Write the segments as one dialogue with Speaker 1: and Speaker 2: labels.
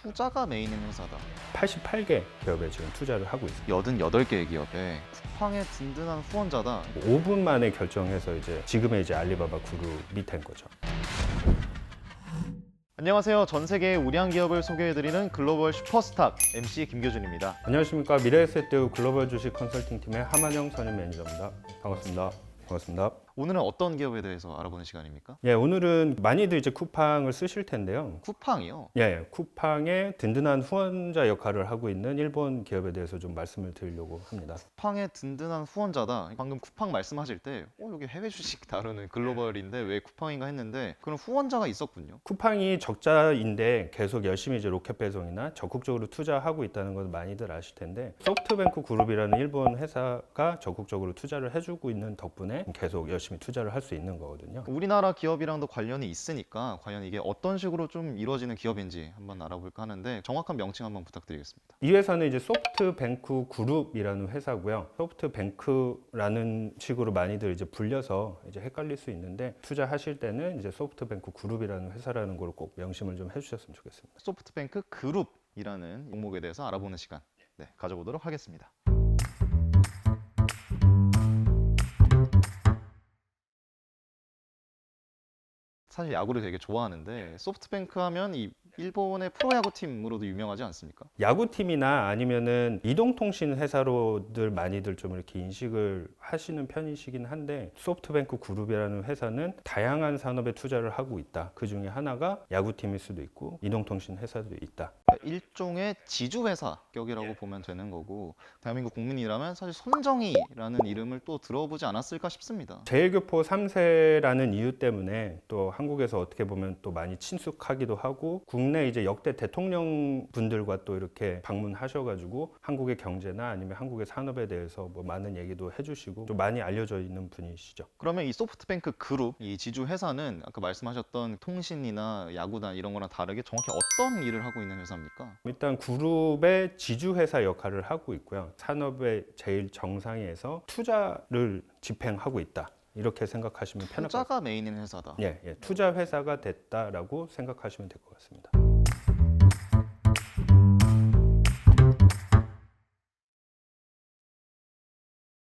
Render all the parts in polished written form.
Speaker 1: 투자가 메인인 회사다.
Speaker 2: 88개 기업에 지금 투자를 하고 있습니다.
Speaker 1: 88개의 기업에 쿠팡의 든든한 후원자다.
Speaker 2: 5분 만에 결정해서 이제 지금의 이제 알리바바 그룹이 된 거죠.
Speaker 1: 안녕하세요. 전 세계의 우량 기업을 소개해드리는 글로벌 슈퍼스탁 MC 김교준입니다.
Speaker 2: 안녕하십니까. 미래에셋대우 글로벌 주식 컨설팅팀의 하만영 선임 매니저입니다. 반갑습니다. 반갑습니다.
Speaker 1: 오늘은 어떤 기업에 대해서 알아보는 시간입니까?
Speaker 2: 예, 오늘은 많이들 이제 쿠팡을 쓰실 텐데요.
Speaker 1: 쿠팡이요?
Speaker 2: 예, 쿠팡의 든든한 후원자 역할을 하고 있는 일본 기업에 대해서 좀 말씀을 드리려고 합니다.
Speaker 1: 쿠팡의 든든한 후원자다. 방금 쿠팡 말씀하실 때 여기 해외 주식 다루는 글로벌인데 왜 쿠팡인가 했는데 그런 후원자가 있었군요.
Speaker 2: 쿠팡이 적자인데 계속 열심히 이제 로켓 배송이나 적극적으로 투자하고 있다는 건 많이들 아실 텐데, 소프트뱅크 그룹이라는 일본 회사가 적극적으로 투자를 해주고 있는 덕분에 계속 열심히 투자를 할 수 있는 거거든요.
Speaker 1: 우리나라 기업이랑도 관련이 있으니까 과연 이게 어떤 식으로 좀 이루어지는 기업인지 한번 알아볼까 하는데 정확한 명칭 한번 부탁드리겠습니다.
Speaker 2: 이 회사는 이제 소프트뱅크 그룹이라는 회사고요. 소프트뱅크라는 식으로 많이들 이제 불려서 이제 헷갈릴 수 있는데, 투자하실 때는 이제 소프트뱅크 그룹이라는 회사라는 걸 꼭 명심을 좀 해주셨으면 좋겠습니다.
Speaker 1: 소프트뱅크 그룹이라는 종목에 대해서 알아보는 시간 가져보도록 하겠습니다. 사실 야구를 되게 좋아하는데 소프트뱅크 하면 이 일본의 프로야구 팀으로도 유명하지 않습니까?
Speaker 2: 야구팀이나 아니면은 이동통신 회사로들 많이들 좀 이렇게 인식을 하시는 편이시긴 한데, 소프트뱅크 그룹이라는 회사는 다양한 산업에 투자를 하고 있다. 그 중에 하나가 야구팀일 수도 있고 이동통신 회사도 있다.
Speaker 1: 일종의 지주회사 격이라고 보면 되는 거고, 대한민국 국민이라면 사실 손정희라는 이름을 또 들어보지 않았을까 싶습니다.
Speaker 2: 제일교포 3세라는 이유 때문에 또 한국에서 어떻게 보면 또 많이 친숙하기도 하고, 국내 이제 역대 대통령 분들과 또 이렇게 방문하셔가지고 한국의 경제나 아니면 한국의 산업에 대해서 뭐 많은 얘기도 해주시고 좀 많이 알려져 있는 분이시죠.
Speaker 1: 그러면 이 소프트뱅크 그룹, 이 지주 회사는 아까 말씀하셨던 통신이나 야구단 이런 거랑 다르게 정확히 어떤 일을 하고 있는 회사입니까?
Speaker 2: 일단 그룹의 지주회사 역할을 하고 있고요. 산업의 제일 정상에서 투자를 집행하고 있다. 이렇게 생각하시면 편할 것 같습니다.
Speaker 1: 투자가 메인인 회사다.
Speaker 2: 예, 투자 회사가 됐다라고 생각하시면 될 것 같습니다.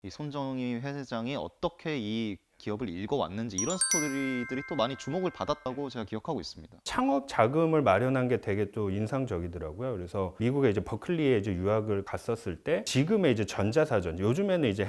Speaker 1: 이 손정희 회장이 어떻게 이 기업을 읽어왔는지 이런 스토리들이 또 많이 주목을 받았다고 제가 기억하고 있습니다.
Speaker 2: 창업 자금을 마련한 게 되게 또 인상적이더라고요. 그래서 미국에 이제 버클리에 이제 유학을 갔었을 때, 지금의 이제 전자사전, 요즘에는 이제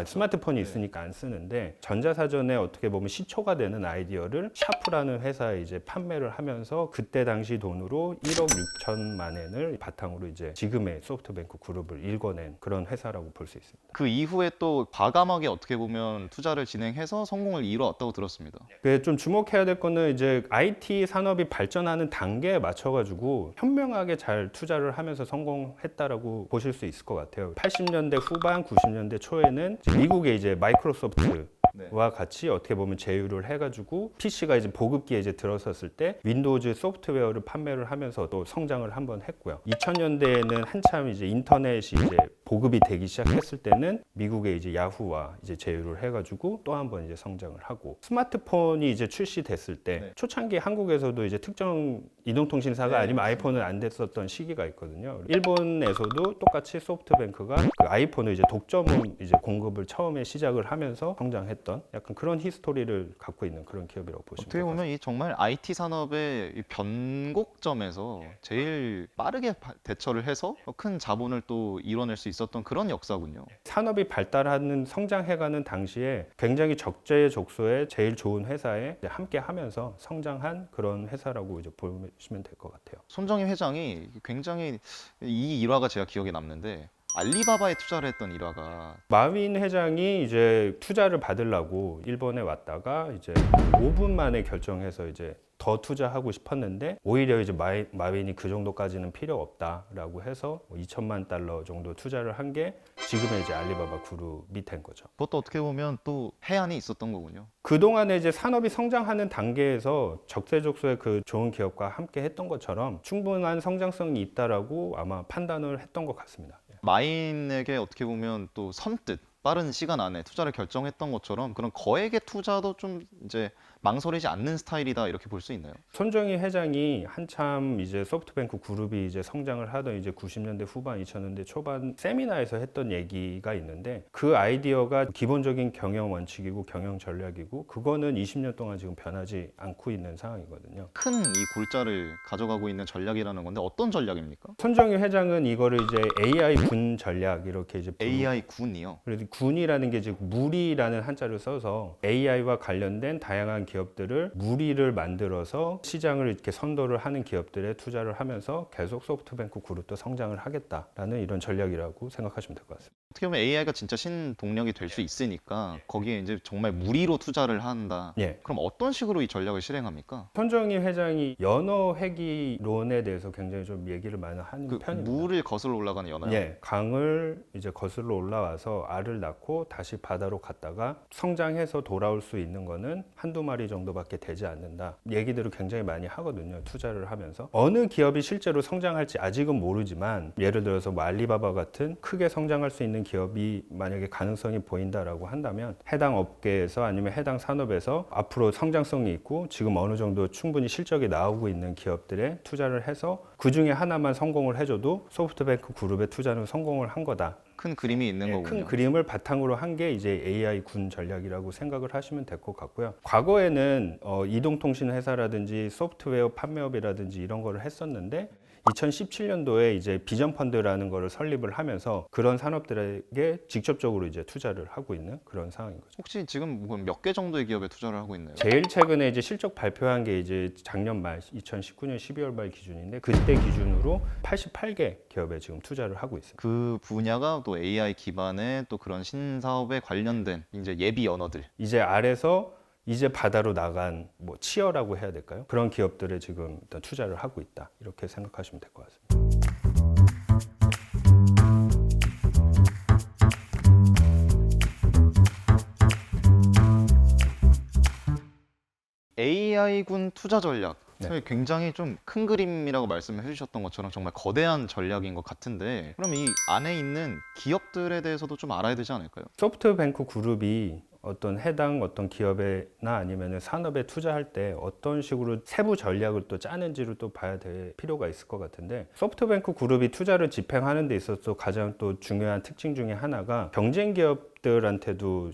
Speaker 2: 스마트폰이 있으니까 안 쓰는데, 전자사전에 어떻게 보면 시초가 되는 아이디어를 샤프라는 회사에 이제 판매를 하면서 그때 당시 돈으로 1억 6천만 엔을 바탕으로 이제 지금의 소프트뱅크 그룹을 일궈낸 그런 회사라고 볼 수 있습니다.
Speaker 1: 그 이후에 또 과감하게 어떻게 보면 투자를 진행해서 성공을 이뤄왔다고 들었습니다.
Speaker 2: 좀 주목해야 될 거는 이제 IT 산업이 발전하는 단계에 맞춰가지고 현명하게 잘 투자를 하면서 성공했다라고 보실 수 있을 것 같아요. 80년대 후반, 90년대 초에는 미국의 이제 마이크로소프트 와 같이 어떻게 보면 제휴를 해가지고 PC가 이제 보급기에 이제 들어섰을 때 윈도우즈 소프트웨어를 판매를 하면서 또 성장을 한번 했고요. 2000년대에는 한참 이제 인터넷이 이제 보급이 되기 시작했을 때는 미국의 이제 야후와 이제 제휴를 해가지고 또 한 번 이제 성장을 하고, 스마트폰이 이제 출시됐을 때 초창기 한국에서도 이제 특정 이동통신사가 아니면 아이폰은 안 됐었던 시기가 있거든요. 일본에서도 똑같이 소프트뱅크가 그 아이폰을 이제 독점을 이제 공급을 처음에 시작을 하면서 성장했던 약간 그런 히스토리를 갖고 있는 그런 기업이라고 보시면
Speaker 1: 어떻게 보면 이 정말 IT 산업의 이 변곡점에서 제일 빠르게 대처를 해서 큰 자본을 또 이뤄낼 수 있었던 그런 역사군요.
Speaker 2: 산업이 발달하는 성장해가는 당시에 굉장히 적재적소에 제일 좋은 회사에 이제 함께 하면서 성장한 그런 회사라고 이제 보시면 될 것 같아요.
Speaker 1: 손정희 회장이 굉장히 이 일화가 제가 기억에 남는데, 알리바바에 투자를 했던 일화가
Speaker 2: 마윈 회장이 이제 투자를 받으려고 일본에 왔다가 이제 5분 만에 결정해서 이제 더 투자하고 싶었는데, 오히려 이제 마윈이 그 정도까지는 필요 없다라고 해서 2천만 달러 정도 투자를 한 게 지금의 이제 알리바바 그룹이 된 거죠.
Speaker 1: 그것도 어떻게 보면 또 해안이 있었던 거군요.
Speaker 2: 그동안에 이제 산업이 성장하는 단계에서 적재적소의 그 좋은 기업과 함께 했던 것처럼 충분한 성장성이 있다라고 아마 판단을 했던 것 같습니다.
Speaker 1: 마인에게 어떻게 보면 또 선뜻 빠른 시간 안에 투자를 결정했던 것처럼 그런 거액의 투자도 좀 이제 망설이지 않는 스타일이다 이렇게 볼 수 있나요?
Speaker 2: 손정희 회장이 한참 이제 소프트뱅크 그룹이 이제 성장을 하던 이제 90년대 후반, 2000년대 초반 세미나에서 했던 얘기가 있는데 그 아이디어가 기본적인 경영 원칙이고 경영 전략이고 그거는 20년 동안 지금 변하지 않고 있는 상황이거든요.
Speaker 1: 큰 이 골자를 가져가고 있는 전략이라는 건데 어떤 전략입니까?
Speaker 2: 손정희 회장은 이거를 이제 AI 군 전략 이렇게 이제
Speaker 1: AI 군이요.
Speaker 2: 그래서 군이라는 게 지금 무리라는 한자를 써서 AI와 관련된 다양한 기업들을 무리를 만들어서 시장을 이렇게 선도를 하는 기업들에 투자를 하면서 계속 소프트뱅크 그룹도 성장을 하겠다라는 이런 전략이라고 생각하시면 될 것 같습니다.
Speaker 1: 어떻게 보면 AI가 진짜 신동력이 될 수 있으니까 거기에 이제 정말 무리로 투자를 한다.
Speaker 2: 예.
Speaker 1: 그럼 어떤 식으로 이 전략을 실행합니까?
Speaker 2: 손정희 회장이 연어 회귀론에 대해서 굉장히 좀 얘기를 많이 하는
Speaker 1: 그
Speaker 2: 편입니다.
Speaker 1: 물을 거슬러 올라가는 연어요?
Speaker 2: 예, 강을 이제 거슬러 올라와서 알을 낳고 다시 바다로 갔다가 성장해서 돌아올 수 있는 거는 한두 마리 정도밖에 되지 않는다. 얘기들을 굉장히 많이 하거든요. 투자를 하면서. 어느 기업이 실제로 성장할지 아직은 모르지만 예를 들어서 뭐 알리바바 같은 크게 성장할 수 있는 기업이 만약에 가능성이 보인다라고 한다면 해당 업계에서 아니면 해당 산업에서 앞으로 성장성이 있고 지금 어느 정도 충분히 실적이 나오고 있는 기업들에 투자를 해서 그 중에 하나만 성공을 해줘도 소프트뱅크 그룹의 투자는 성공을 한 거다.
Speaker 1: 큰 그림이 있는
Speaker 2: 네,
Speaker 1: 거군요.
Speaker 2: 큰 그림을 바탕으로 한 게 이제 AI 군 전략이라고 생각을 하시면 될 것 같고요. 과거에는 이동통신 회사라든지 소프트웨어 판매업이라든지 이런 거를 했었는데 2017년도에 이제 비전 펀드라는 거를 설립을 하면서 그런 산업들에게 직접적으로 이제 투자를 하고 있는 그런 상황인 거죠.
Speaker 1: 혹시 지금 몇 개 정도의 기업에 투자를 하고 있나요?
Speaker 2: 제일 최근에 이제 실적 발표한 게 이제 작년 말 2019년 12월 말 기준인데 그때 기준으로 88개 기업에 지금 투자를 하고 있습니다.
Speaker 1: 그 분야가 또 AI 기반의 또 그런 신사업에 관련된 이제 예비 언어들.
Speaker 2: 이제 알에서 이제 바다로 나간 뭐 치어라고 해야 될까요? 그런 기업들에 지금 일단 투자를 하고 있다. 이렇게 생각하시면 될 것 같습니다.
Speaker 1: AI군 투자 전략.
Speaker 2: 네.
Speaker 1: 굉장히 좀 큰 그림이라고 말씀을 해주셨던 것처럼 정말 거대한 전략인 것 같은데 그럼 이 안에 있는 기업들에 대해서도 좀 알아야 되지 않을까요?
Speaker 2: 소프트뱅크 그룹이 어떤 기업에나 아니면 산업에 투자할 때 어떤 식으로 세부 전략을 또 짜는지를 또 봐야 될 필요가 있을 것 같은데 소프트뱅크 그룹이 투자를 집행하는 데 있어서 가장 또 중요한 특징 중에 하나가 경쟁 기업들한테도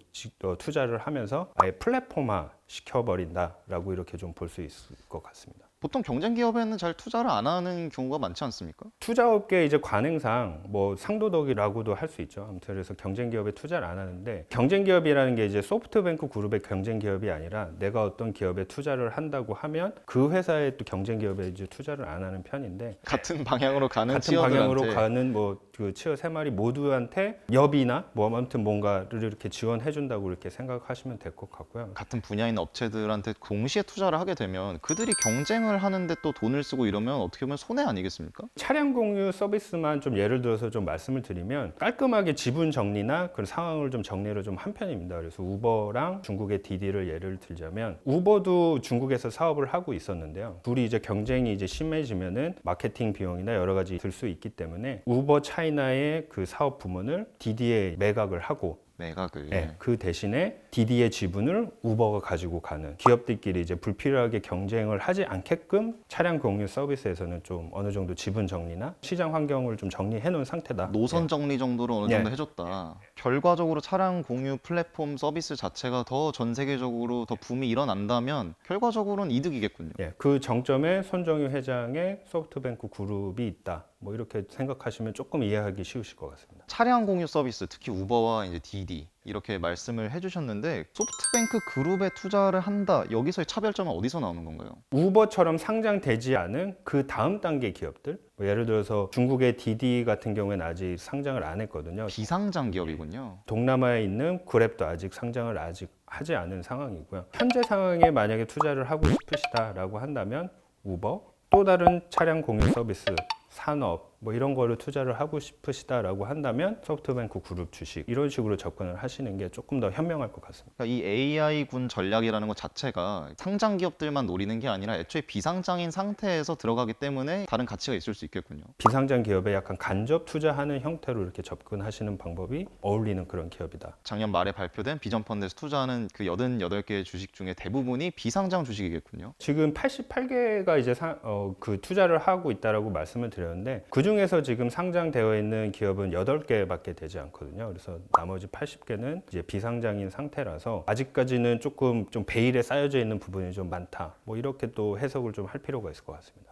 Speaker 2: 투자를 하면서 아예 플랫폼화 시켜버린다라고 이렇게 좀 볼 수 있을 것 같습니다.
Speaker 1: 보통 경쟁 기업에는 잘 투자를 안 하는 경우가 많지 않습니까?
Speaker 2: 투자업계 이제 관행상 뭐 상도덕이라고도 할 수 있죠. 아무튼 그래서 경쟁 기업에 투자를 안 하는데 경쟁 기업이라는 게 이제 소프트뱅크 그룹의 경쟁 기업이 아니라 내가 어떤 기업에 투자를 한다고 하면 그 회사의 또 경쟁 기업에 이제 투자를 안 하는 편인데
Speaker 1: 같은 방향으로 가는
Speaker 2: 같은
Speaker 1: 치어들한테
Speaker 2: 방향으로 가는 뭐 그 치어 세 마리 모두한테 엽이나 뭐 아무튼 뭔가를 이렇게 지원해 준다고 이렇게 생각하시면 될 것 같고요.
Speaker 1: 같은 분야인 업체들한테 동시에 투자를 하게 되면 그들이 경쟁을 하는데 또 돈을 쓰고 이러면 어떻게 보면 손해 아니겠습니까?
Speaker 2: 차량 공유 서비스만 좀 예를 들어서 좀 말씀을 드리면 깔끔하게 지분 정리나 그런 상황을 좀 정리를 좀 한 편입니다. 그래서 우버랑 중국의 디디를 예를 들자면 우버도 중국에서 사업을 하고 있었는데요. 둘이 이제 경쟁이 이제 심해지면은 마케팅 비용이나 여러 가지 들 수 있기 때문에 우버 차이나의 그 사업 부문을 디디에 매각을 하고
Speaker 1: 매각을.
Speaker 2: 네, 그 대신에 디디의 지분을 우버가 가지고 가는 기업들끼리 이제 불필요하게 경쟁을 하지 않게끔 차량 공유 서비스에서는 좀 어느 정도 지분 정리나 시장 환경을 좀 정리해 놓은 상태다.
Speaker 1: 노선 정리 정도로 어느 정도 해줬다. 결과적으로 차량 공유 플랫폼 서비스 자체가 더 전 세계적으로 더 붐이 일어난다면 결과적으로는 이득이겠군요.
Speaker 2: 예, 그 정점에 손정희 회장의 소프트뱅크 그룹이 있다. 뭐 이렇게 생각하시면 조금 이해하기 쉬우실 것 같습니다.
Speaker 1: 차량 공유 서비스, 특히 우버와 이제 디디 이렇게 말씀을 해주셨는데 소프트뱅크 그룹에 투자를 한다. 여기서의 차별점은 어디서 나오는 건가요?
Speaker 2: 우버처럼 상장되지 않은 그 다음 단계 기업들, 뭐 예를 들어서 중국의 디디 같은 경우에는 아직 상장을 안 했거든요.
Speaker 1: 비상장 기업이군요.
Speaker 2: 동남아에 있는 그랩도 아직 상장을 하지 않은 상황이고요. 현재 상황에 만약에 투자를 하고 싶으시다라고 한다면 우버, 또 다른 차량 공유 서비스, 산업, 뭐 이런 거를 투자를 하고 싶으시다라고 한다면 소프트뱅크 그룹 주식 이런 식으로 접근을 하시는 게 조금 더 현명할 것 같습니다.
Speaker 1: 그러니까 이 AI 군 전략이라는 것 자체가 상장 기업들만 노리는 게 아니라 애초에 비상장인 상태에서 들어가기 때문에 다른 가치가 있을 수 있겠군요.
Speaker 2: 비상장 기업에 약간 간접 투자하는 형태로 이렇게 접근하시는 방법이 어울리는 그런 기업이다.
Speaker 1: 작년 말에 발표된 비전 펀드에서 투자하는 그 88개의 주식 중에 대부분이 비상장 주식이겠군요.
Speaker 2: 지금 88개가 이제 그 투자를 하고 있다라고 말씀을 드렸는데 그 중에서 지금 상장되어 있는 기업은 8개밖에 되지 않거든요. 그래서 나머지 80개는 이제 비상장인 상태라서 아직까지는 조금 좀 베일에 쌓여져 있는 부분이 좀 많다. 뭐 이렇게 또 해석을 좀 할 필요가 있을 것 같습니다.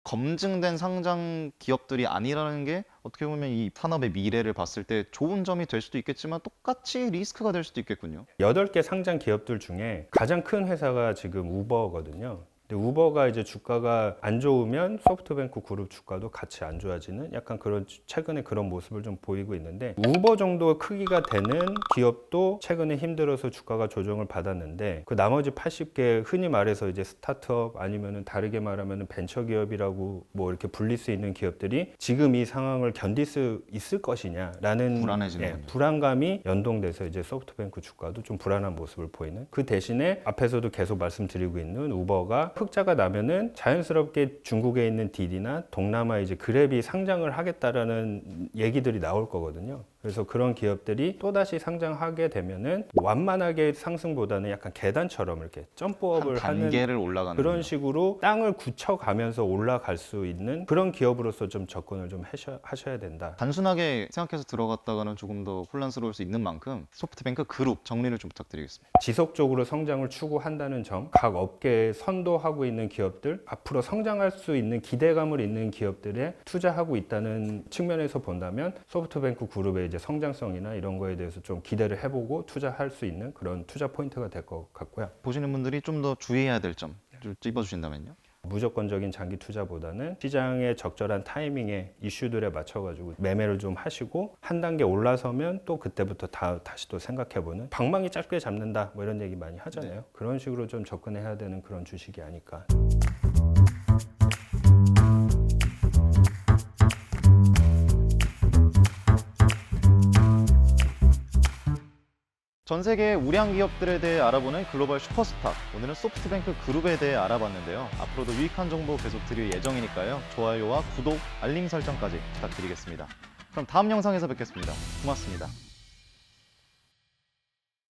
Speaker 1: 검증된 상장 기업들이 아니라는 게 어떻게 보면 이 산업의 미래를 봤을 때 좋은 점이 될 수도 있겠지만 똑같이 리스크가 될 수도 있겠군요.
Speaker 2: 8개 상장 기업들 중에 가장 큰 회사가 지금 우버거든요. 근데 우버가 이제 주가가 안 좋으면 소프트뱅크 그룹 주가도 같이 안 좋아지는 약간 그런 최근에 그런 모습을 좀 보이고 있는데 우버 정도 크기가 되는 기업도 최근에 힘들어서 주가가 조정을 받았는데 그 나머지 80개 흔히 말해서 이제 스타트업 아니면은 다르게 말하면은 벤처 기업이라고 뭐 이렇게 불릴 수 있는 기업들이 지금 이 상황을 견딜 수 있을 것이냐라는
Speaker 1: 불안해지는군요.
Speaker 2: 불안감이 연동돼서 이제 소프트뱅크 주가도 좀 불안한 모습을 보이는 그 대신에 앞에서도 계속 말씀드리고 있는 우버가 흑자가 나면은 자연스럽게 중국에 있는 디디나 동남아 이제 그랩이 상장을 하겠다라는 얘기들이 나올 거거든요. 그래서 그런 기업들이 또다시 상장하게 되면은 완만하게 상승보다는 약간 계단처럼 이렇게 점프업을
Speaker 1: 한
Speaker 2: 하는
Speaker 1: 단계를 올라가는
Speaker 2: 그런 식으로 땅을 굳혀가면서 올라갈 수 있는 그런 기업으로서 좀 접근을 좀 하셔야 된다.
Speaker 1: 단순하게 생각해서 들어갔다가는 조금 더 혼란스러울 수 있는 만큼 소프트뱅크 그룹 정리를 좀 부탁드리겠습니다.
Speaker 2: 지속적으로 성장을 추구한다는 점, 각 업계에 선도하고 있는 기업들, 앞으로 성장할 수 있는 기대감을 있는 기업들에 투자하고 있다는 측면에서 본다면 소프트뱅크 그룹의 이제 성장성이나 이런 거에 대해서 좀 기대를 해보고 투자할 수 있는 그런 투자 포인트가 될 것 같고요.
Speaker 1: 보시는 분들이 좀 더 주의해야 될 점 좀 찝어주신다면요?
Speaker 2: 무조건적인 장기 투자보다는 시장의 적절한 타이밍에 이슈들에 맞춰가지고 매매를 좀 하시고 한 단계 올라서면 또 그때부터 다시 또 생각해보는 방망이 짧게 잡는다 뭐 이런 얘기 많이 하잖아요.
Speaker 1: 네.
Speaker 2: 그런 식으로 좀 접근해야 되는 그런 주식이 아닐까.
Speaker 1: 전 세계 우량 기업들에 대해 알아보는 글로벌 슈퍼스타. 오늘은 소프트뱅크 그룹에 대해 알아봤는데요. 앞으로도 유익한 정보 계속 드릴 예정이니까요. 좋아요와 구독, 알림 설정까지 부탁드리겠습니다. 그럼 다음 영상에서 뵙겠습니다. 고맙습니다.